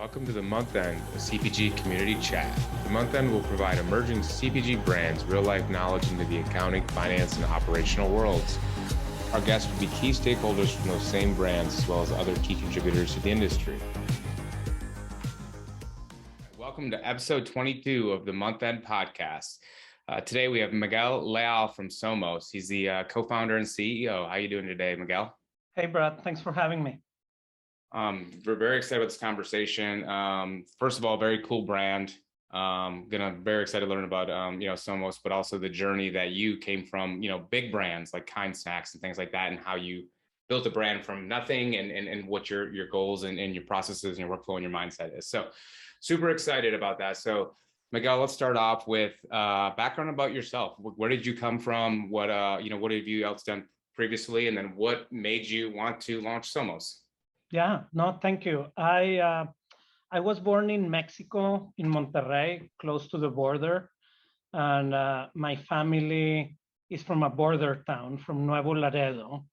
Welcome to the Month End, a CPG community chat. The Month End will provide emerging CPG brands real-life knowledge into the accounting, finance, and operational worlds. Our guests will be key stakeholders from those same brands, as well as other key contributors to the industry. Welcome to episode 22 of the Month End podcast. Today we have Miguel Leal from Somos. He's the co-founder and CEO. How are you doing today, Miguel? Hey, Brad. Thanks for having me. We're very excited about this conversation. First of all, very cool brand. Very excited to learn about Somos, but also the journey that you came from, big brands like Kind Snacks and things like that, and how you built a brand from nothing, and what your goals and your processes and your workflow and your mindset is. So super excited about that. So Miguel, let's start off with background about yourself. Where did you come from? What have you else done previously? And then what made you want to launch Somos? Yeah, no, thank you. I was born in Mexico, in Monterrey, close to the border. And my family is from a border town, from Nuevo Laredo.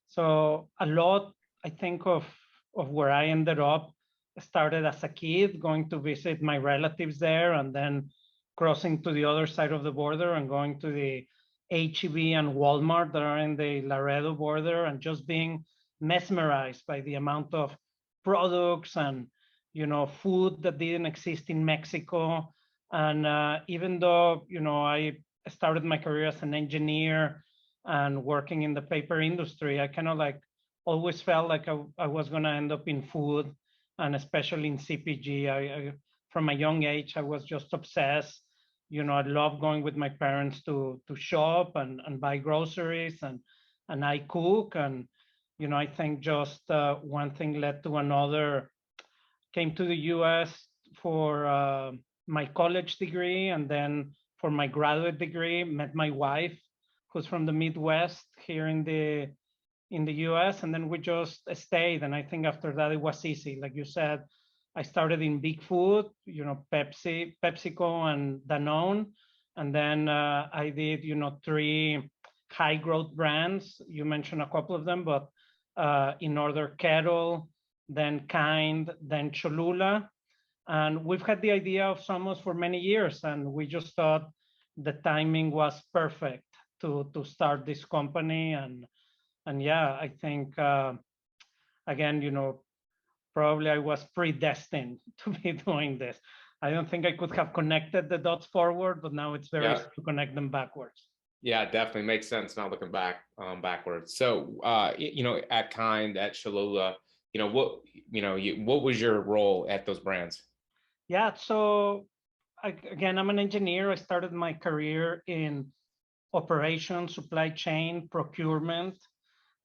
So a lot, I think, of where I ended up started as a kid, going to visit my relatives there, and then crossing to the other side of the border and going to the H-E-B and Walmart that are in the Laredo border, and just being mesmerized by the amount of products and food that didn't exist in Mexico. And even though I started my career as an engineer and working in the paper industry, I kind of always felt like I was going to end up in food, and especially in CPG. I from a young age, I was just obsessed. I love going with my parents to shop and buy groceries, and I cook. And I think just one thing led to another. Came to the U.S. for my college degree, and then for my graduate degree, met my wife, who's from the Midwest here in the U.S., and then we just stayed. And I think after that it was easy. Like you said, I started in big food, PepsiCo and Danone, and then I did 3 high growth brands. You mentioned a couple of them, but in order: Kettle, then Kind, then Cholula. And we've had the idea of Somos for many years, and we just thought the timing was perfect to start this company. And yeah, I think again, probably I was predestined to be doing this. I don't think I could have connected the dots forward, but now it's very easy to connect them backwards. Yeah, it definitely makes sense now looking backwards. So, at Kind, at Cholula, what was your role at those brands? Yeah, so again, I'm an engineer. I started my career in operations, supply chain, procurement.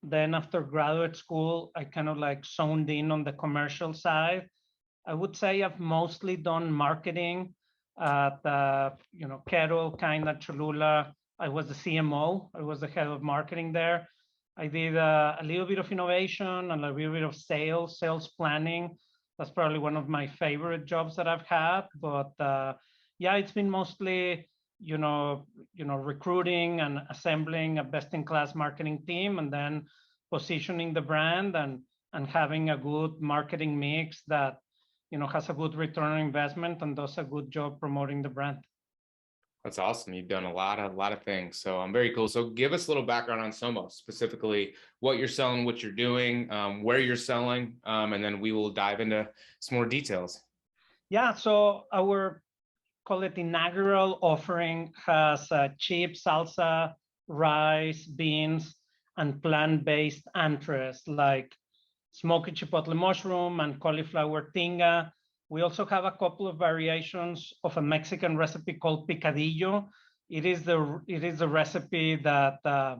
Then after graduate school, I kind of zoned in on the commercial side. I would say I've mostly done marketing at Kettle, Kind of Cholula. I was the CMO. I was the head of marketing there. I did a little bit of innovation and a little bit of sales planning. That's probably one of my favorite jobs that I've had. But yeah, it's been mostly recruiting and assembling a best-in-class marketing team, and then positioning the brand and having a good marketing mix that has a good return on investment and does a good job promoting the brand. That's awesome. You've done a lot of things. So I'm very cool. So give us a little background on Somos, specifically what you're selling, what you're doing, where you're selling, and then we will dive into some more details. Yeah. So our, call it, inaugural offering has chips, salsa, rice, beans, and plant-based entrees like smoky chipotle mushroom and cauliflower tinga. We also have a couple of variations of a Mexican recipe called picadillo. It is the recipe that a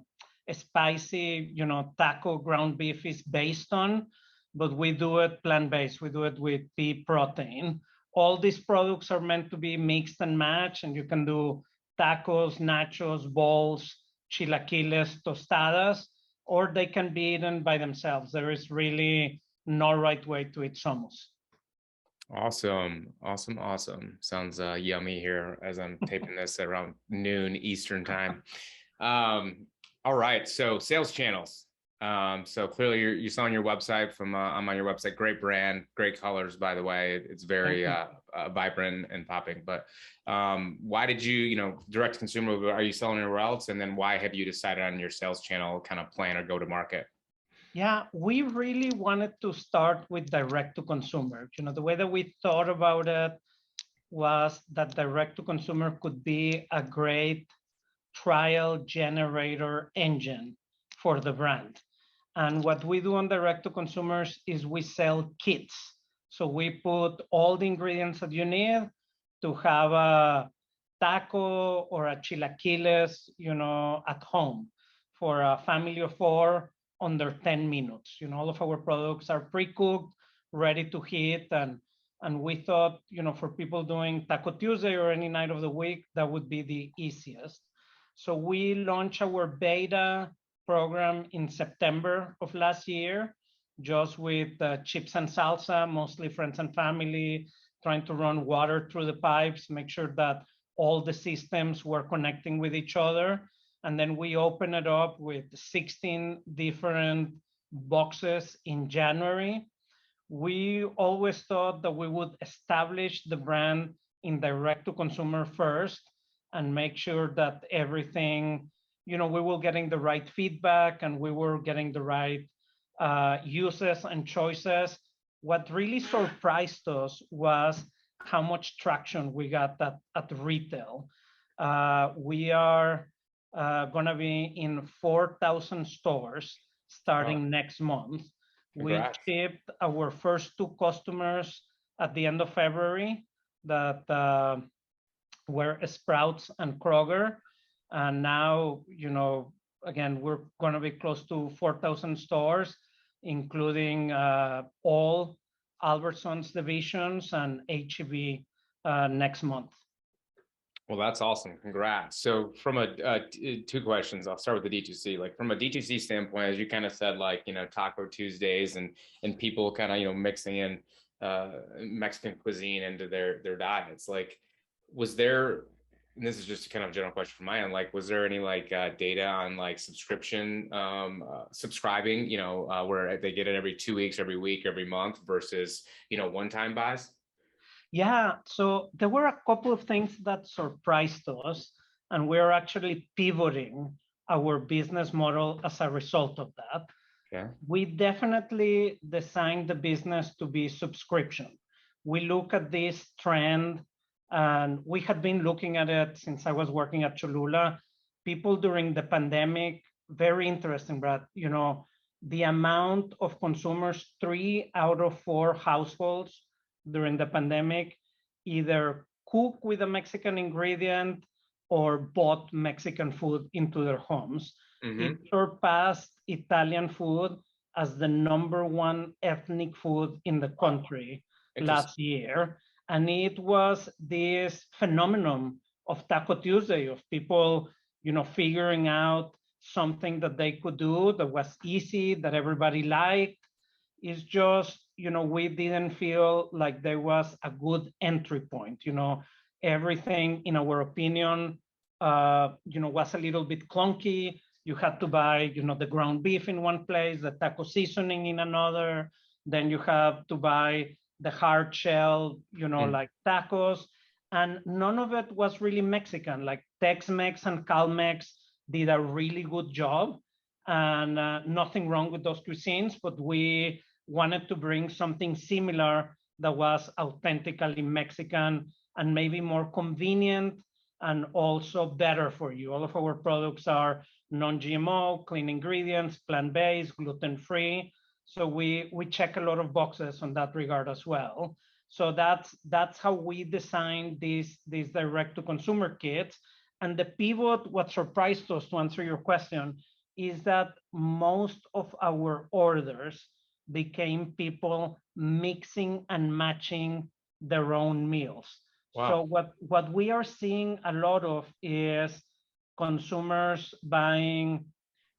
spicy, taco ground beef is based on, but we do it plant-based. We do it with pea protein. All these products are meant to be mixed and matched, and you can do tacos, nachos, bowls, chilaquiles, tostadas, or they can be eaten by themselves. There is really no right way to eat Somos. Awesome. Sounds yummy here as I'm taping this around noon Eastern time. All right. So sales channels. So clearly you saw on your website I'm on your website, great brand, great colors, by the way. It's Thank very you. vibrant and popping. But why did you, direct to consumer, are you selling anywhere else? And then why have you decided on your sales channel kind of plan or go to market? Yeah, we really wanted to start with direct to consumer. The way that we thought about it was that direct to consumer could be a great trial generator engine for the brand. And what we do on direct to consumers is we sell kits. So we put all the ingredients that you need to have a taco or a chilaquiles, at home for a family of four under 10 minutes. All of our products are pre-cooked, ready to heat. And we thought, for people doing Taco Tuesday or any night of the week, that would be the easiest. So we launched our beta program in September of last year, just with chips and salsa, mostly friends and family, trying to run water through the pipes, make sure that all the systems were connecting with each other. And then we open it up with 16 different boxes in January. We always thought that we would establish the brand in direct to consumer first and make sure that everything, we were getting the right feedback and we were getting the right uses and choices. What really surprised us was how much traction we got at retail. We are going to be in 4,000 stores Oh, starting next month. We congrats. shipped our first two customers at the end of February that were Sprouts and Kroger. And now, again, we're going to be close to 4,000 stores, including all Albertsons divisions and HEB next month. Well, that's awesome. Congrats. So from two questions, I'll start with the D2C. Like from a D2C standpoint, as you kind of said, Taco Tuesdays and people kind of, mixing in Mexican cuisine into their diets. Like, was there, and this is just kind of a general question from my end, like, was there any data on subscription subscribing, where they get it every 2 weeks, every week, every month versus, one-time buys? Yeah, so there were a couple of things that surprised us, and we're actually pivoting our business model as a result of that. Yeah. We definitely designed the business to be subscription. We look at this trend, and we had been looking at it since I was working at Cholula. People during the pandemic, very interesting, Brad. The amount of consumers, 3 out of 4 households during the pandemic either cook with a Mexican ingredient or bought Mexican food into their homes. Mm-hmm. It surpassed Italian food as the #1 ethnic food in the country last year. And it was this phenomenon of Taco Tuesday, of people, figuring out something that they could do that was easy, that everybody liked. It's just, we didn't feel like there was a good entry point. Everything, in our opinion, was a little bit clunky. You had to buy, the ground beef in one place, the taco seasoning in another. Then you have to buy the hard shell, like tacos. And none of it was really Mexican. Like Tex-Mex and Cal-Mex did a really good job. And nothing wrong with those cuisines, but we wanted to bring something similar that was authentically Mexican and maybe more convenient and also better for you. All of our products are non-GMO, clean ingredients, plant-based, gluten-free. So we check a lot of boxes on that regard as well. So that's how we designed these direct-to-consumer kits. And the pivot, what surprised us, to answer your question, is that most of our orders became people mixing and matching their own meals. Wow. So what we are seeing a lot of is consumers buying,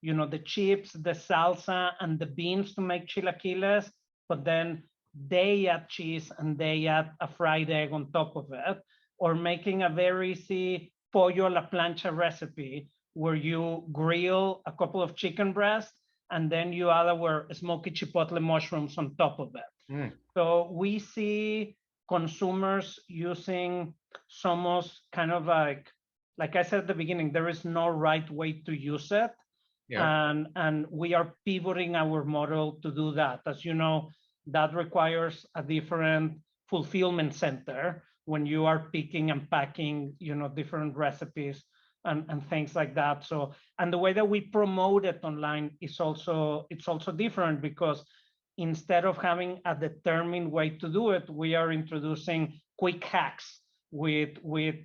the chips, the salsa, and the beans to make chilaquiles, but then they add cheese and they add a fried egg on top of it, or making a very easy pollo a la plancha recipe where you grill a couple of chicken breasts and then you add our smoky chipotle mushrooms on top of it. Mm. So we see consumers using Somos kind of like I said at the beginning, there is no right way to use it. Yeah. And we are pivoting our model to do that. As you know, that requires a different fulfillment center when you are picking and packing, different recipes and things like that. So, and the way that we promote it online is also different, because instead of having a determined way to do it, we are introducing quick hacks with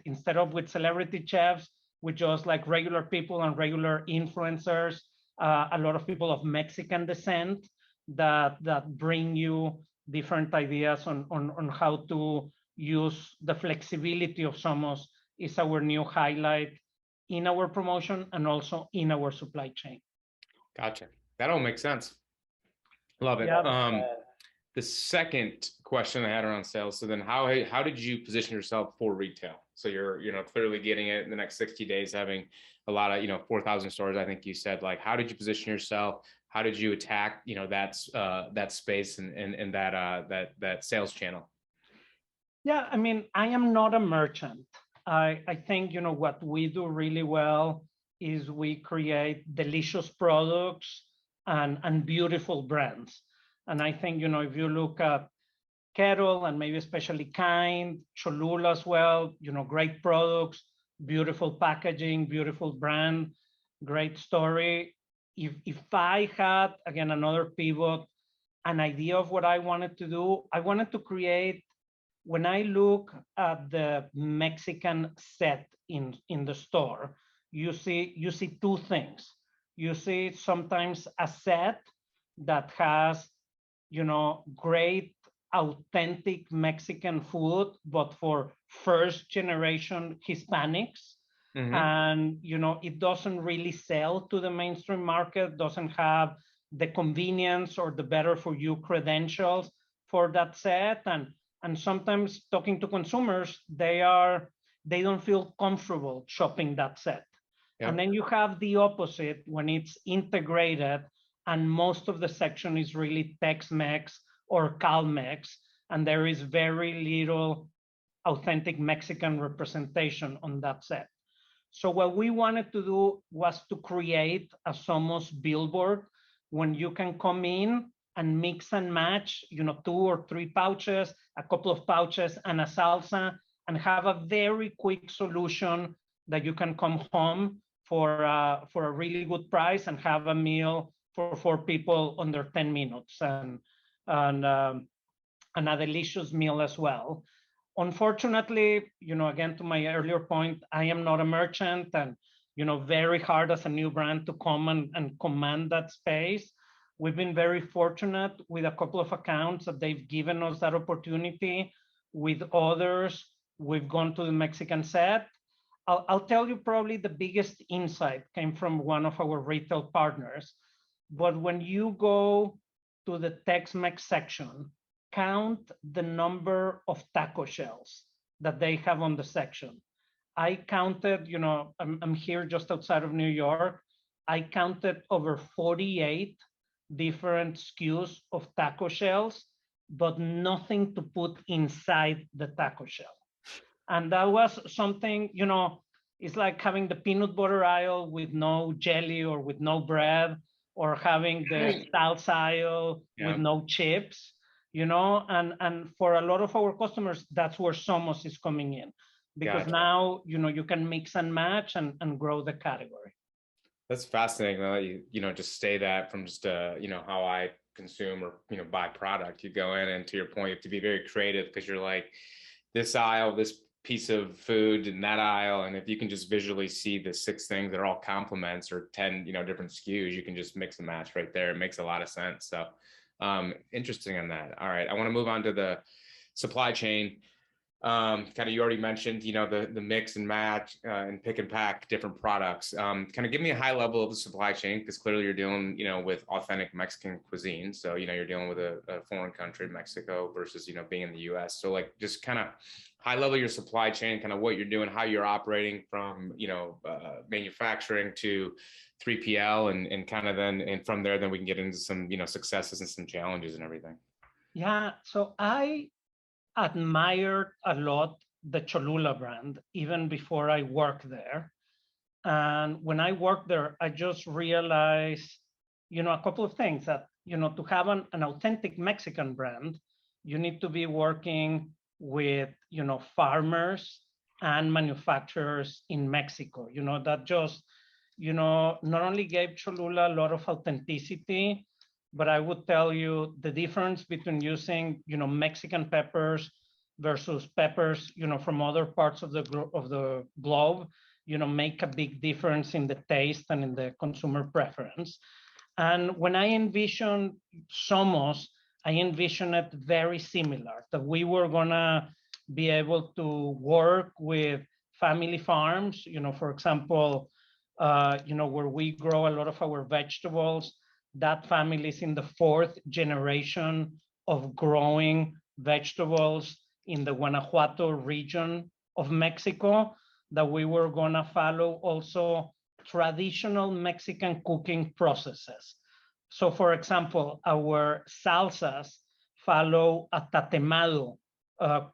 instead of with celebrity chefs, with just like regular people and regular influencers, a lot of people of Mexican descent that bring you different ideas on how to use the flexibility of Somos is our new highlight in our promotion and also in our supply chain. Gotcha. That all makes sense. Love it. Yeah. The second question I had around sales. So then how did you position yourself for retail? So you're, clearly getting it in the next 60 days, having a lot of, 4,000 stores, I think you said. Like, how did you position yourself? How did you attack, that space and that sales channel? Yeah, I mean, I am not a merchant. I think, what we do really well is we create delicious products and beautiful brands. And I think, if you look at Kettle and maybe especially Kind, Cholula as well, great products, beautiful packaging, beautiful brand, great story. If I had, again, another pivot, an idea of what I wanted to do, I wanted to create, when I look at the Mexican set in the store, you see two things. You see sometimes a set that has, great authentic Mexican food, but for first generation Hispanics. Mm-hmm. And it doesn't really sell to the mainstream market, doesn't have the convenience or the better for you credentials for that set. And sometimes talking to consumers, they don't feel comfortable shopping that set. Yep. And then you have the opposite when it's integrated and most of the section is really Tex-Mex or Cal-Mex, and there is very little authentic Mexican representation on that set. So what we wanted to do was to create a Somos billboard when you can come in and mix and match, 2 or 3 pouches, a couple of pouches and a salsa, and have a very quick solution that you can come home for a really good price and have a meal for 4 people under 10 minutes and a delicious meal as well. Unfortunately, again, to my earlier point, I am not a merchant, and, very hard as a new brand to come and command that space. We've been very fortunate with a couple of accounts that they've given us that opportunity. With others, we've gone to the Mexican set. I'll tell you, probably the biggest insight came from one of our retail partners. But when you go to the Tex-Mex section, count the number of taco shells that they have on the section. I counted, I'm here just outside of New York. I counted over 48 different SKUs of taco shells, but nothing to put inside the taco shell. And that was something, it's like having the peanut butter aisle with no jelly or with no bread, or having the salsa aisle with no chips, and for a lot of our customers, that's where Somos is coming in, because now, you can mix and match and grow the category. That's fascinating. You just say that from just, how I consume or, buy product. You go in, and to your point, you have to be very creative, because you're like, this aisle, this piece of food in that aisle. And if you can just visually see the 6 things that are all complements, or 10, different SKUs, you can just mix and match right there. It makes a lot of sense. So interesting on that. All right. I want to move on to the supply chain. Kind of, you already mentioned, the mix and match and pick and pack different products. Kind of give me a high level of the supply chain, because clearly you're dealing, with authentic Mexican cuisine. So, you're dealing with a foreign country, Mexico, versus, being in the US. So like just kind of high level your supply chain, kind of what you're doing, how you're operating from, manufacturing to 3PL, and kind of then, and from there, then we can get into some, successes and some challenges and everything. Yeah, so I admired a lot the Cholula brand even before I worked there. And when I worked there, I just realized, a couple of things that, to have an authentic Mexican brand, you need to be working with, farmers and manufacturers in Mexico, that just, not only gave Cholula a lot of authenticity, but I would tell you the difference between using, Mexican peppers versus peppers, from other parts of the globe, make a big difference in the taste and in the consumer preference. And when I envisioned Somos, I envisioned it very similar, that we were gonna be able to work with family farms, for example, where we grow a lot of our vegetables. That family is in the fourth generation of growing vegetables in the Guanajuato region of Mexico, that we were gonna follow also traditional Mexican cooking processes. So for example, our salsas follow a tatemado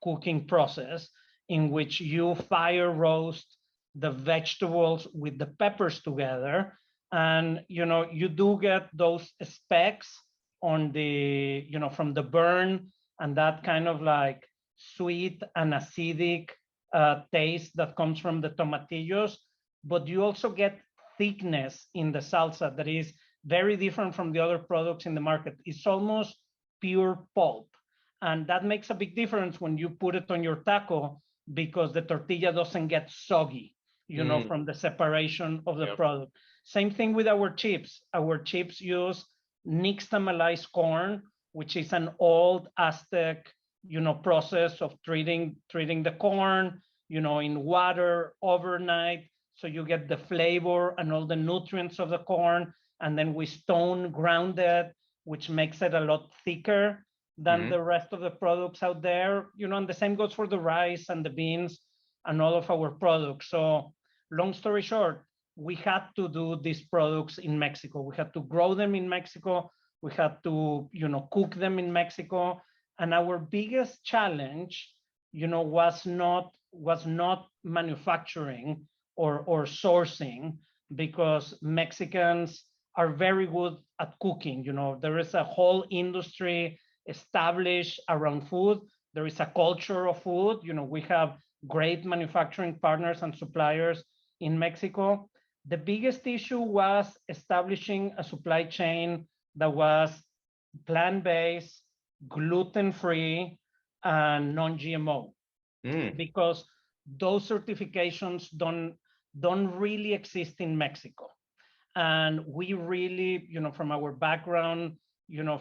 cooking process in which you fire roast the vegetables with the peppers together. And you do get those specks on the, from the burn, and that kind of like sweet and acidic taste that comes from the tomatillos, but you also get thickness in the salsa that is very different from the other products in the market. It's almost pure pulp. And that makes a big difference when you put it on your taco, because the tortilla doesn't get soggy, from the separation of the product. Same thing with our chips. Our chips use nixtamalized corn, which is an old Aztec, process of treating the corn, in water overnight. So you get the flavor and all the nutrients of the corn. And then we stone ground it, which makes it a lot thicker than the rest of the products out there. And the same goes for the rice and the beans and all of our products. So long story short, we had to do these products in Mexico. We had to grow them in Mexico. We had to, cook them in Mexico. And our biggest challenge, was not manufacturing or sourcing, because Mexicans are very good at cooking. There is a whole industry established around food. There is a culture of food. We have great manufacturing partners and suppliers in Mexico. The biggest issue was establishing a supply chain that was plant-based, gluten-free, and non-GMO, because those certifications don't really exist in Mexico. And we really, from our background,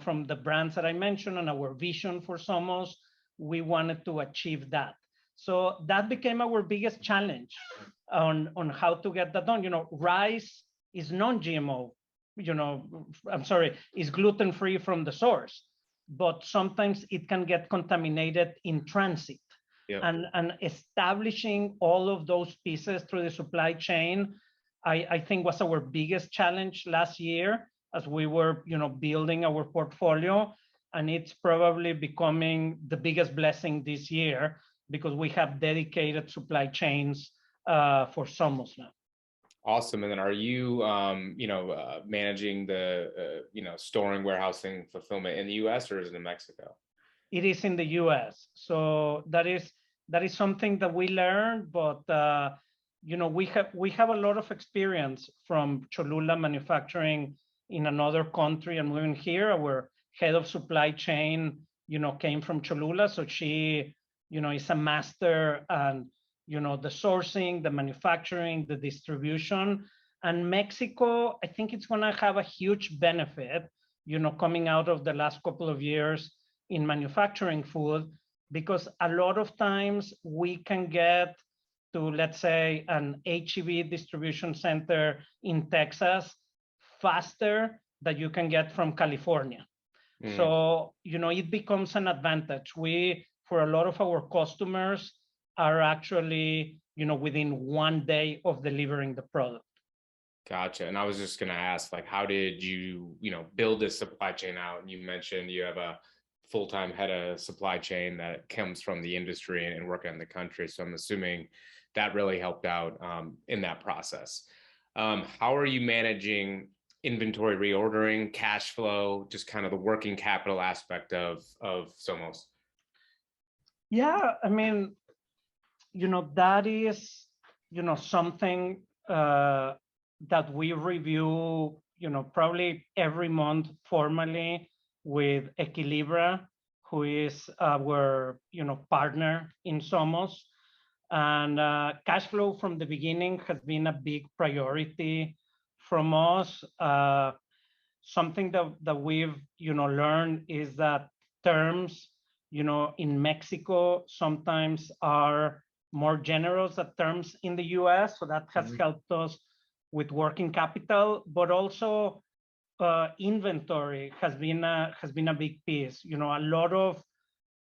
from the brands that I mentioned and our vision for Somos, we wanted to achieve that. So that became our biggest challenge on how to get that done. Rice is non-GMO, is gluten-free from the source, but sometimes it can get contaminated in transit. Yep. And establishing all of those pieces through the supply chain, I think was our biggest challenge last year as we were, building our portfolio. And it's probably becoming the biggest blessing this year, because we have dedicated supply chains for Somos now. Awesome. And then are you, managing the, storing, warehousing, fulfillment in the US, or is it in Mexico? It is in the US. So that is something that we learned, but we have a lot of experience from Cholula manufacturing in another country and moving here. Our head of supply chain, came from Cholula, so she, is a master and the sourcing, the manufacturing, the distribution. And Mexico, I think it's going to have a huge benefit, coming out of the last couple of years in manufacturing food, because a lot of times we can get to, let's say, an HEB distribution center in Texas faster than you can get from California. Mm, So, it becomes an advantage. We, for a lot of our customers, are actually, within 1 day of delivering the product. gotcha. And I was just going to ask, like, how did you, build this supply chain out? And you mentioned you have a full-time head of supply chain that comes from the industry and working in the country. So I'm assuming that really helped out in that process. How are you managing inventory reordering, cash flow, just kind of the working capital aspect of Somos? Yeah, I mean, that is, something that we review, probably every month formally with Equilibra, who is our, partner in Somos. And cash flow from the beginning has been a big priority from us. Something that we've, learned is that terms, in Mexico sometimes are more generous than terms in the US. So that has helped us with working capital, but also inventory has been a big piece. A lot of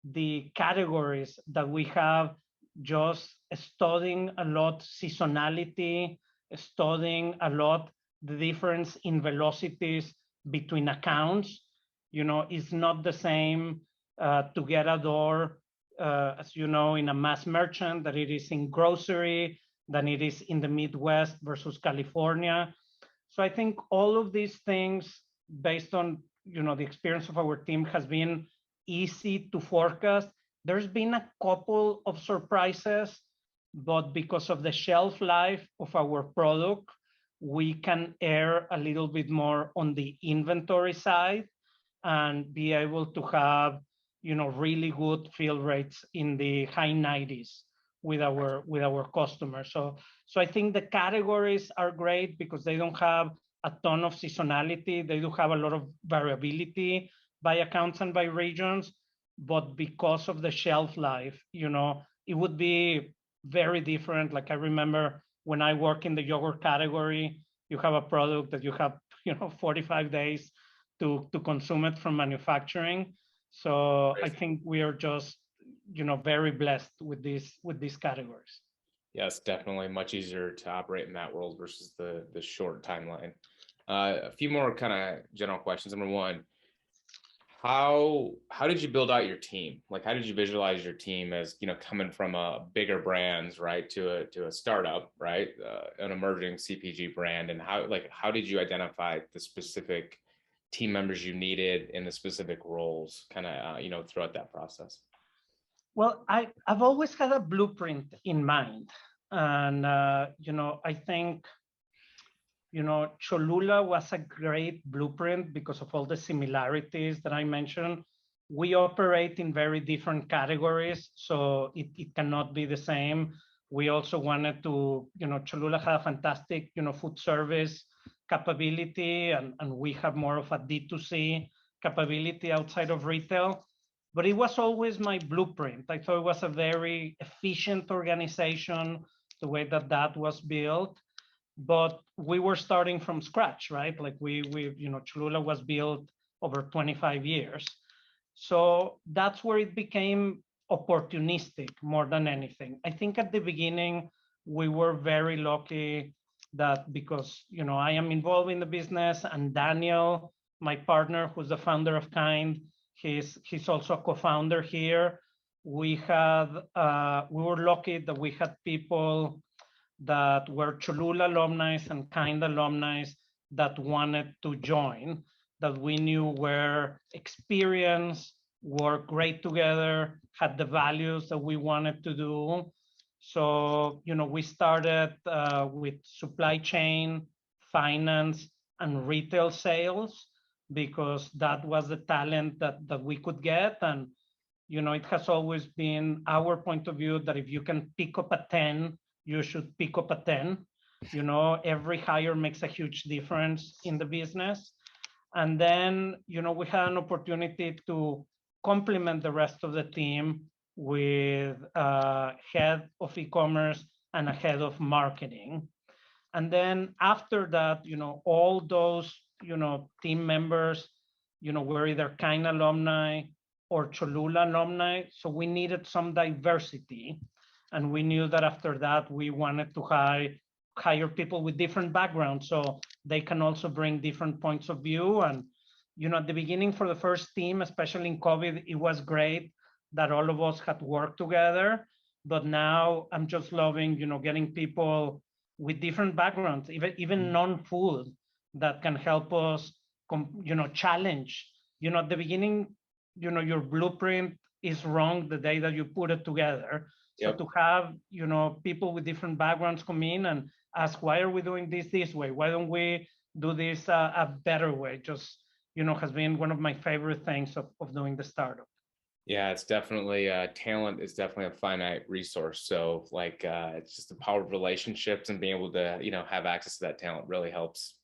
the categories that we have, just studying a lot seasonality, studying a lot the difference in velocities between accounts. It's not the same to get a door, as you know, in a mass merchant that it is in grocery, than it is in the Midwest versus California. So I think all of these things, based on the experience of our team, has been easy to forecast. There's been a couple of surprises, but because of the shelf life of our product, we can err a little bit more on the inventory side and be able to have really good fill rates in the high 90s with our customers. So I think the categories are great because they don't have a ton of seasonality. They do have a lot of variability by accounts and by regions, but because of the shelf life, it would be very different. Like I remember when I work in the yogurt category, you have a product that you have 45 days to consume it from manufacturing. So I think we are just very blessed with these categories. Yes, definitely much easier to operate in that world versus the short timeline. A few more kind of general questions. Number one, how did you build out your team? Like, how did you visualize your team as coming from a bigger brands, right, to a startup, right, an emerging CPG brand, and how did you identify the specific team members you needed in the specific roles, kind of throughout that process? Well, I've always had a blueprint in mind, and I think Cholula was a great blueprint because of all the similarities that I mentioned. We operate in very different categories, so it cannot be the same. We also wanted to, Cholula had a fantastic, food service capability, and we have more of a D2C capability outside of retail. But it was always my blueprint. I thought it was a very efficient organization, the way that was built. But we were starting from scratch, right? Like we Cholula was built over 25 years. So that's where it became opportunistic more than anything. I think at the beginning, we were very lucky that because, I am involved in the business, and Daniel, my partner, who's the founder of Kind, he's also a co-founder here. We were lucky that we had people that were Cholula alumni and Kind alumni that wanted to join, that we knew were experienced, worked great together, had the values that we wanted to do. So, we started with supply chain, finance, and retail sales because that was the talent that we could get. And, it has always been our point of view that if you can pick up a 10, you should pick up a 10. Every hire makes a huge difference in the business. And then, we had an opportunity to complement the rest of the team with a head of e-commerce and a head of marketing. And then after that, all those, team members, were either Kind alumni or Cholula alumni. So we needed some diversity. And we knew that after that, we wanted to hire people with different backgrounds so they can also bring different points of view. And, at the beginning for the first team, especially in COVID, it was great that all of us had worked together. But now I'm just loving, getting people with different backgrounds, even non-food, that can help us, challenge. At the beginning, your blueprint is wrong the day that you put it together. So Yep. to have, people with different backgrounds come in and ask, why are we doing this way? Why don't we do this a better way? Just, has been one of my favorite things of doing the startup. Yeah, it's definitely talent is definitely a finite resource. So like it's just the power of relationships and being able to, have access to that talent really helps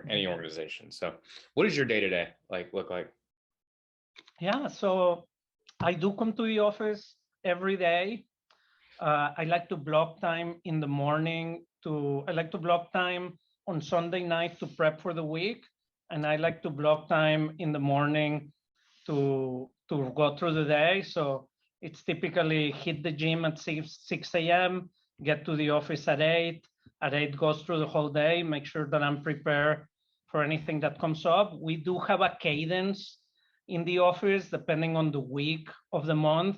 any organization. So what does your day-to-day look like? Yeah, so I do come to the office every day. I like to block time in the morning I like to block time on Sunday night to prep for the week. And I like to block time in the morning to go through the day. So it's typically hit the gym at 6 a.m., get to the office at 8. At 8 goes through the whole day, make sure that I'm prepared for anything that comes up. We do have a cadence in the office depending on the week of the month.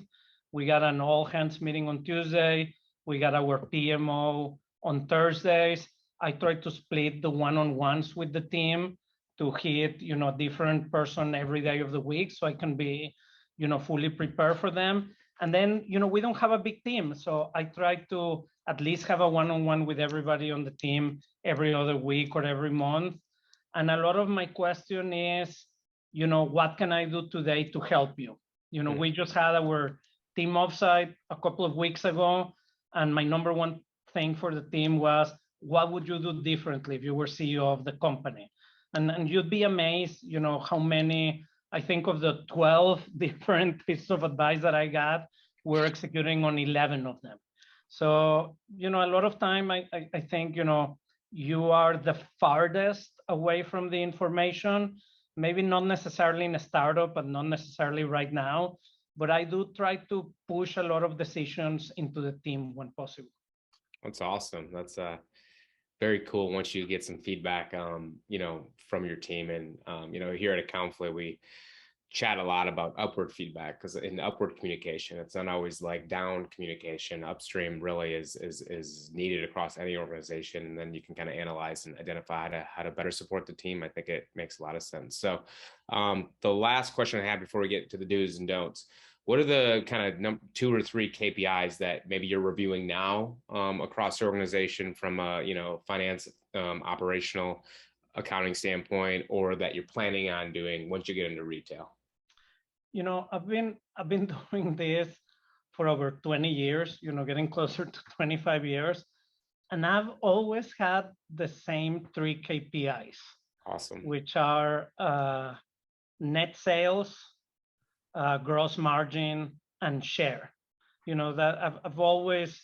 We got an all hands meeting on Tuesday. We got our PMO on Thursdays. I try to split the one-on-ones with the team to hit, different person every day of the week so I can be, fully prepared for them. And then, we don't have a big team. So I try to at least have a one-on-one with everybody on the team every other week or every month. And a lot of my question is, what can I do today to help you? We just had our team offsite a couple of weeks ago. And my number one thing for the team was, what would you do differently if you were CEO of the company? And you'd be amazed, how many, I think of the 12 different pieces of advice that I got, we're executing on 11 of them. So, a lot of time, I think, you are the farthest away from the information, maybe not necessarily in a startup, but not necessarily right now. But I do try to push a lot of decisions into the team when possible. That's awesome. That's very cool once you get some feedback, from your team. And, here at Accountfully, we chat a lot about upward feedback because in upward communication, it's not always like down communication. Upstream really is needed across any organization. And then you can kind of analyze and identify how to better support the team. I think it makes a lot of sense. So the last question I have before we get to the do's and don'ts, what are the kind of 2 or 3 KPIs that maybe you're reviewing now across the organization from a finance, operational, accounting standpoint, or that you're planning on doing once you get into retail? I've been doing this for over 20 years. Getting closer to 25 years, and I've always had the same 3 KPIs. Awesome. Which are net sales, gross margin, and share. That I've always,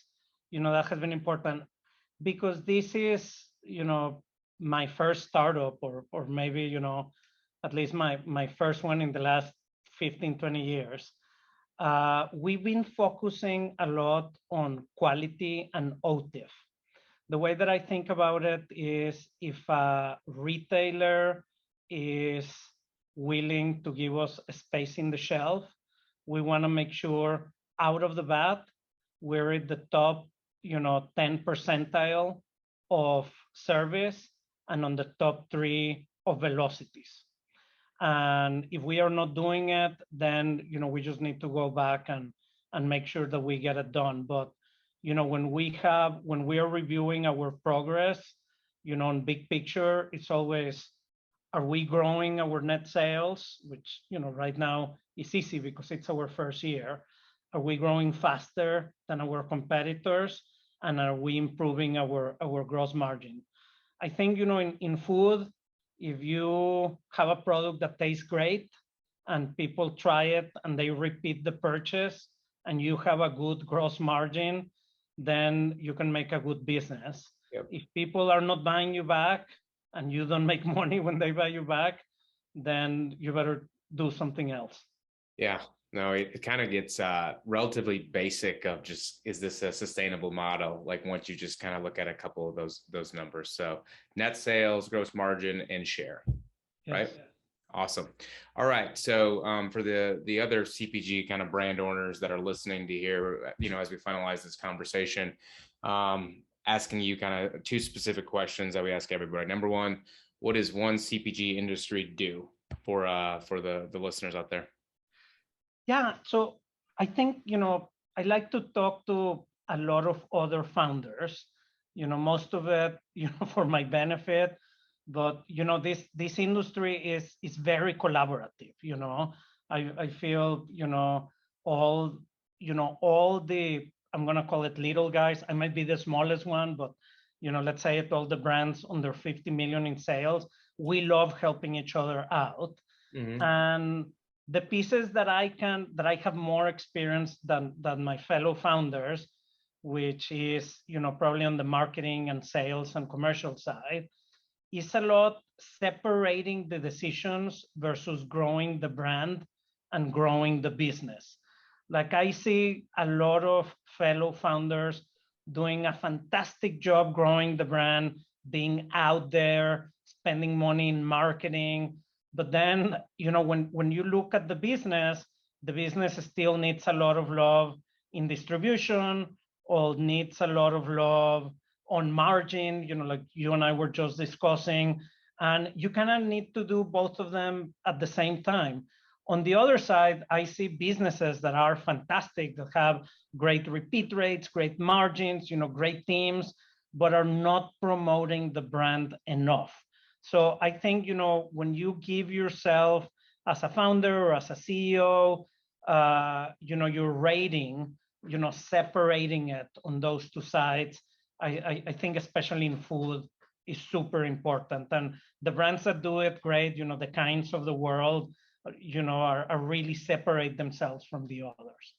that has been important because this is, my first startup or maybe, at least my first one in the last 15, 20 years. We've been focusing a lot on quality and OTIF. The way that I think about it is if a retailer is willing to give us a space in the shelf, we want to make sure out of the bat, we're at the top, 10 percentile of service and on the top 3 of velocities. And if we are not doing it, then, we just need to go back and make sure that we get it done. But, when we are reviewing our progress, on big picture, it's always, are we growing our net sales, which, right now is easy because it's our first year. Are we growing faster than our competitors? And are we improving our gross margin? I think, in food, if you have a product that tastes great and people try it and they repeat the purchase and you have a good gross margin, then you can make a good business. Yep. If people are not buying you back and you don't make money when they buy you back, then you better do something else. Yeah, no, it kind of gets relatively basic of just, is this a sustainable model? Like once you just kind of look at a couple of those numbers. So net sales, gross margin, and share, right? Yes. Awesome. All right. So for the other CPG kind of brand owners that are listening to hear, as we finalize this conversation, asking you kind of two specific questions that we ask everybody. Number one, what does one CPG industry do for the listeners out there? Yeah. So I think, I like to talk to a lot of other founders, most of it, for my benefit. But, this industry is very collaborative, I feel, all, all the, I'm going to call it little guys. I might be the smallest one, but, let's say it, all the brands under 50 million in sales, we love helping each other out. Mm-hmm. And the pieces that I have more experience than my fellow founders, which is, probably on the marketing and sales and commercial side, is a lot separating the decisions versus growing the brand and growing the business. Like I see a lot of fellow founders doing a fantastic job growing the brand, being out there, spending money in marketing. But then, when you look at the business still needs a lot of love in distribution, or needs a lot of love on margin, like you and I were just discussing, and you kind of need to do both of them at the same time. On the other side, I see businesses that are fantastic, that have great repeat rates, great margins, great teams, but are not promoting the brand enough. So I think, when you give yourself as a founder or as a CEO, your rating, separating it on those two sides, I think especially in food is super important. And the brands that do it great, the kinds of the world, are really separate themselves from the others.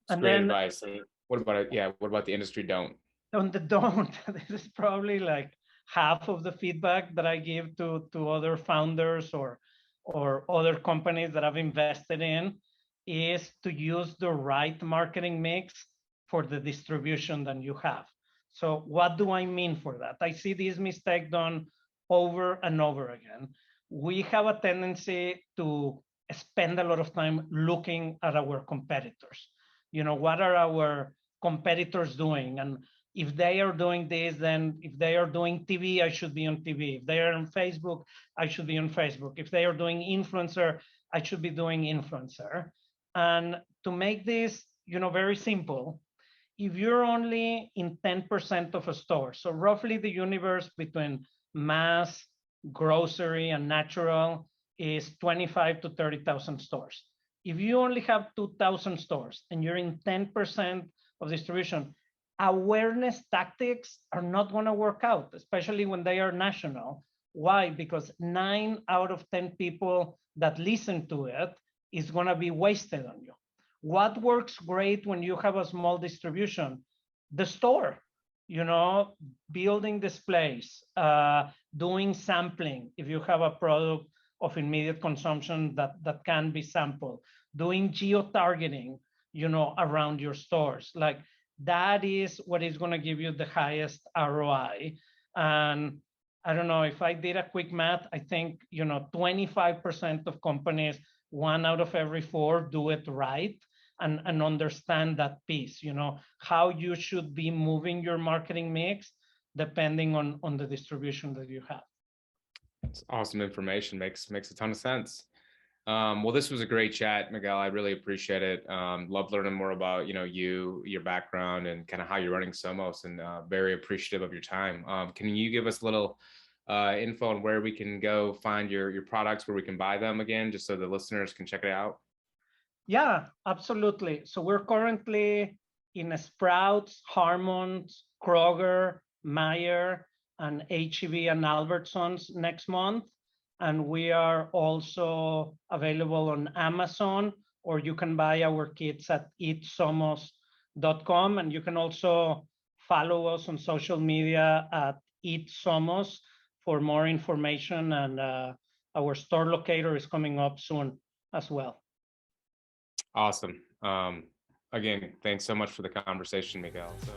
It's great advice. What about it? Yeah. What about the industry don't? On the don't, this is probably like half of the feedback that I give to other founders or other companies that I've invested in, is to use the right marketing mix for the distribution that you have. So what do I mean for that? I see this mistake done over and over again. We have a tendency to spend a lot of time looking at our competitors. What are our competitors doing? And if they are doing this, then if they are doing TV, I should be on TV. If they are on Facebook, I should be on Facebook. If they are doing influencer, I should be doing influencer. And to make this, very simple, if you're only in 10% of a store, so roughly the universe between mass, grocery, and natural is 25 to 30,000 stores. If you only have 2,000 stores and you're in 10% of distribution, awareness tactics are not going to work out, especially when they are national. Why? Because 9 out of 10 people that listen to it is going to be wasted on you. What works great when you have a small distribution? The store, building displays, doing sampling. If you have a product of immediate consumption that can be sampled, doing geo-targeting, around your stores. Like that is what is going to give you the highest ROI. And I don't know, if I did a quick math, I think, 25% of companies, 1 out of every 4 do it right. And understand that piece, how you should be moving your marketing mix depending on the distribution that you have. That's awesome information. Makes a ton of sense. Well, this was a great chat, Miguel. I really appreciate it. Love learning more about, your background and kind of how you're running Somos, and very appreciative of your time. Can you give us a little info on where we can go find your products, where we can buy them again, just so the listeners can check it out? Yeah, absolutely. So we're currently in Sprouts, Harmons, Kroger, Meijer, and HEB and Albertsons next month. And we are also available on Amazon or you can buy our kits at eatsomos.com. And you can also follow us on social media at eatsomos for more information. And our store locator is coming up soon as well. Awesome. Again, thanks so much for the conversation, Miguel. So